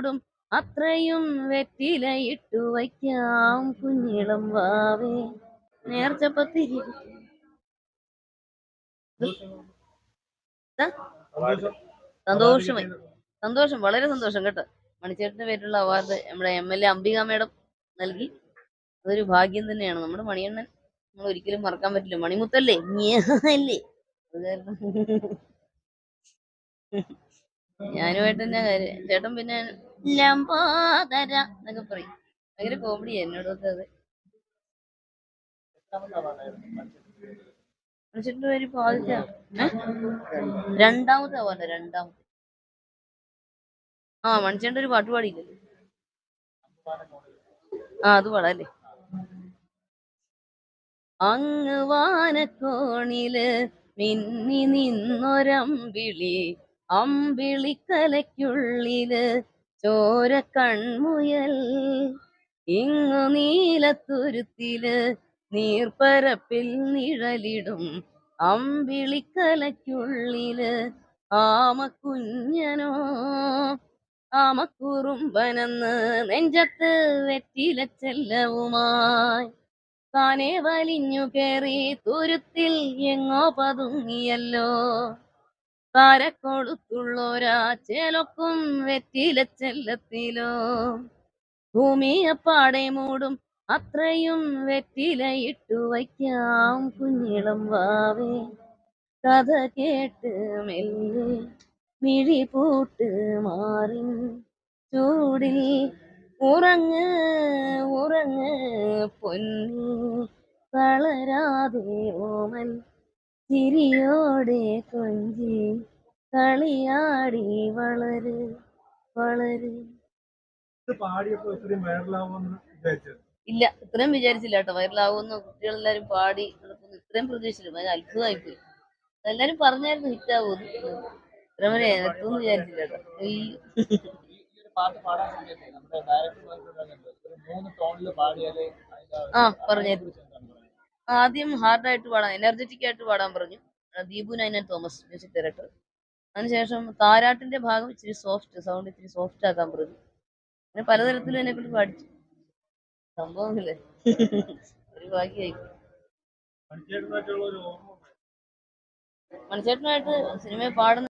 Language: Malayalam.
മൂടും അത്രയും വെറ്റിലയിട്ടു വയ്ക്കാം കുഞ്ഞിളം വാവേ. നേർച്ചപ്പത്തിരി സന്തോഷമായി. സന്തോഷം, വളരെ സന്തോഷം കേട്ടോ. മണിച്ചേട്ടന്റെ പേരിലുള്ള അവാർഡ് നമ്മുടെ MLA അംബിക മേഡം നൽകി. അതൊരു ഭാഗ്യം തന്നെയാണ്. നമ്മുടെ മണിയണ്ണൻ നമ്മൾ ഒരിക്കലും മറക്കാൻ പറ്റില്ല. മണിമുത്തല്ലേ അല്ലേ. അത് കാരണം ഞാനുമായിട്ട് തന്നെ കാര്യം. ചേട്ടൻ പിന്നെ ലംബോദര എന്നൊക്കെ പറയും. ഭയങ്കര കോമഡിയാ എന്നോടൊക്കെ അത്. മണിച്ചേട്ടന്റെ പേര് ഇപ്പൊ ആദ്യത്തെ രണ്ടാമത്തെ അവാർഡ്. രണ്ടാമത്തെ. മണിച്ചേട്ടന്റെ ഒരു പാട്ട് പാടിയില്ലല്ലോ. അത് പാടല്ലേ. അങ്ങ് വാനക്കോണില് മിന്നി നിന്നൊരമ്പിളി, അമ്പിളിക്കലയ്ക്കുള്ളില് ചോര കൺമുയൽ. ഇങ്ങു നീലത്തുരുത്തില് നീർപ്പരപ്പിൽ നിഴലിടും അമ്പിളിക്കലയ്ക്കുള്ളില് ആമക്കുഞ്ഞനോ. ആമക്കുറുമ്പനെന്ന് നെഞ്ചത്ത് വെറ്റില ചെല്ലവുമായി താനെ വലിഞ്ഞു കേറി തുരുത്തിൽ എങ്ങോ പതുങ്ങിയല്ലോ. താരക്കൊളുത്തുള്ളോരാ ചേലൊക്കും വെറ്റില ചെല്ലത്തിലോ. ഭൂമിയപ്പാടെ മൂടും അത്രയും വെറ്റിലയിട്ടു വയ്ക്കാം കുഞ്ഞിളം വാവേ. കഥ കേട്ട് മെല്ലെ മിഴി പൂട്ട് മാറിൻ ചൂടിൽ ഉറങ്ങ് ഉറങ്ങ് പൊന്നു തളരാതെ ഓമൽ ചിരിയോടെ കൊഞ്ചി കളിയാടി വളര് വളര്. ഇല്ല, ഇത്രയും വിചാരിച്ചില്ല കേട്ടോ. വൈറലാവുമെന്ന് കുട്ടികളെല്ലാരും പാടി നടക്കുന്നു. ഇത്രയും പ്രതീക്ഷിച്ചില്ല. അത് അത്ഭുതമായിപ്പോയി. എല്ലാരും പറഞ്ഞായിരുന്നു ഹിറ്റാവുമെന്ന്. ഇത്രയും വരെ എത്തുമെന്ന് വിചാരിച്ചില്ല കേട്ടോ. പറഞ്ഞായിരുന്നു. ആദ്യം ഹാർഡായിട്ട് പാടാൻ, എനർജറ്റിക് ആയിട്ട് പാടാൻ പറഞ്ഞു. Deepu Ninan Thomas music director. അതിനുശേഷം താരാട്ടിന്റെ ഭാഗം ഇച്ചിരി സോഫ്റ്റ് സൗണ്ട്, ഇച്ചിരി സോഫ്റ്റ് ആക്കാൻ പറഞ്ഞു. അങ്ങനെ പലതരത്തിലും എന്നെ കൊണ്ട് പാടിച്ചു. സംഭവമില്ലേ. ഒരു ഭാഗ്യമായി. മണിച്ചേട്ടനായിട്ട് സിനിമയിൽ പാടുന്ന